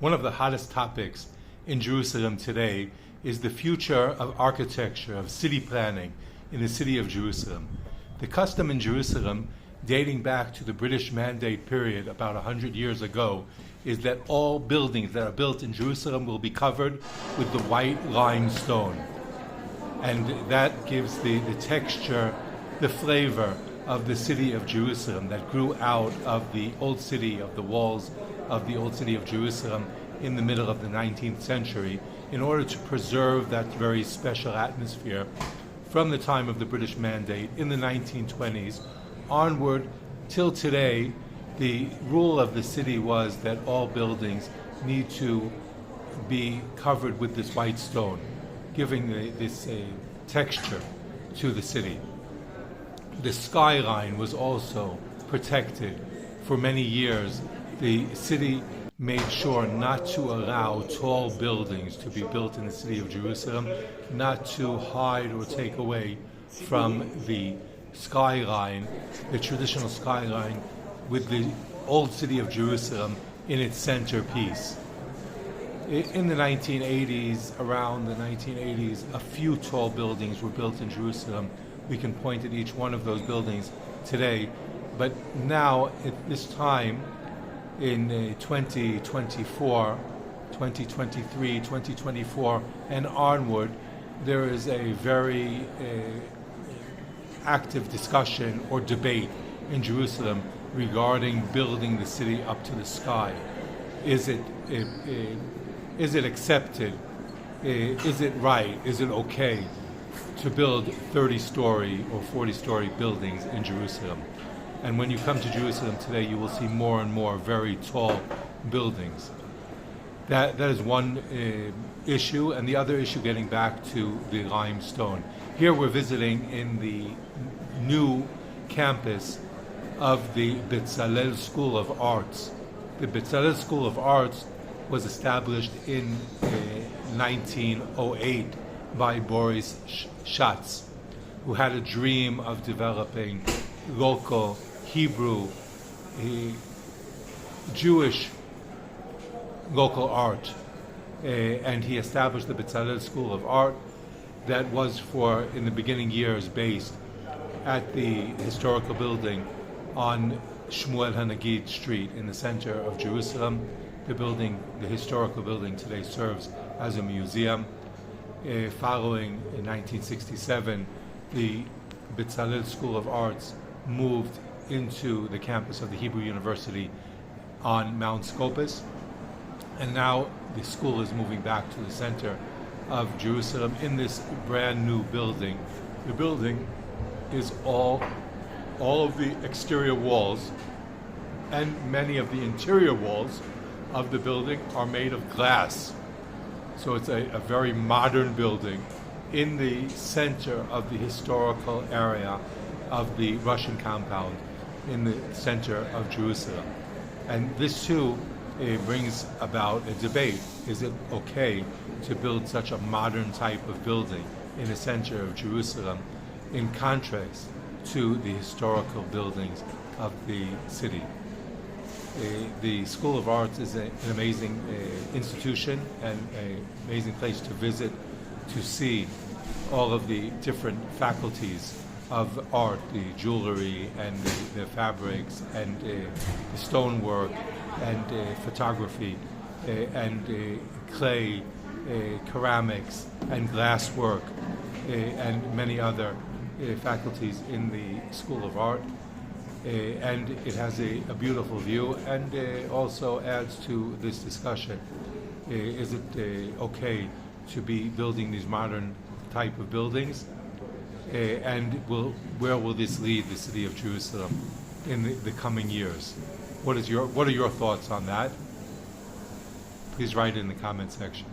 One of the hottest topics in Jerusalem today is the future of architecture, of city planning in the city of Jerusalem. The custom in Jerusalem, dating back to the British Mandate period about 100 years ago, is that all buildings that are built in Jerusalem will be covered with the white limestone. And that gives the texture, the flavor of the city of Jerusalem that grew out of the old city, of the walls of the old city of Jerusalem in the middle of the 19th century, in order to preserve that very special atmosphere from the time of the British Mandate in the 1920s onward till today. The rule of the city was that all buildings need to be covered with this white stone, giving this texture to the city. The skyline was also protected for many years. The city made sure not to allow tall buildings to be built in the city of Jerusalem, not to hide or take away from the skyline, the traditional skyline, with the old city of Jerusalem in its centerpiece. In the 1980s, around the 1980s, a few tall buildings were built in Jerusalem. We can point at each one of those buildings today. But now, at this time, in 2024, 2023, 2024, and onward, there is a very active discussion or debate in Jerusalem regarding building the city up to the sky. Is it accepted? Is it right? Is it okay to build 30-story or 40-story buildings in Jerusalem? And when you come to Jerusalem today, you will see more and more very tall buildings. That is one issue, and the other issue, getting back to the limestone. Here we're visiting in the new campus of the Bezalel School of Arts. The Bezalel School of Arts was established in 1908 by Boris Schatz, who had a dream of developing local Hebrew, Jewish local art. And he established the Bezalel School of Art that was for, in the beginning years, based at the historical building on Shmuel HaNagid Street in the center of Jerusalem. The historical building today serves as a museum. Following in 1967, the Bezalel School of Arts moved into the campus of the Hebrew University on Mount Scopus, and now the school is moving back to the center of Jerusalem in this brand new building. The building is all of the exterior walls and many of the interior walls of the building are made of glass. So it's a very modern building in the center of the historical area of the Russian compound in the center of Jerusalem. And this too brings about a debate. Is it okay to build such a modern type of building in the center of Jerusalem in contrast to the historical buildings of the city? The School of Arts is an amazing institution and an amazing place to visit, to see all of the different faculties of art, the jewelry and the fabrics and the stonework and photography and clay, ceramics and glass work and many other faculties in the School of Art. And it has a beautiful view, and also adds to this discussion. Is it okay to be building these modern type of buildings? And where will this lead the city of Jerusalem in the coming years? What are your thoughts on that? Please write in the comment section.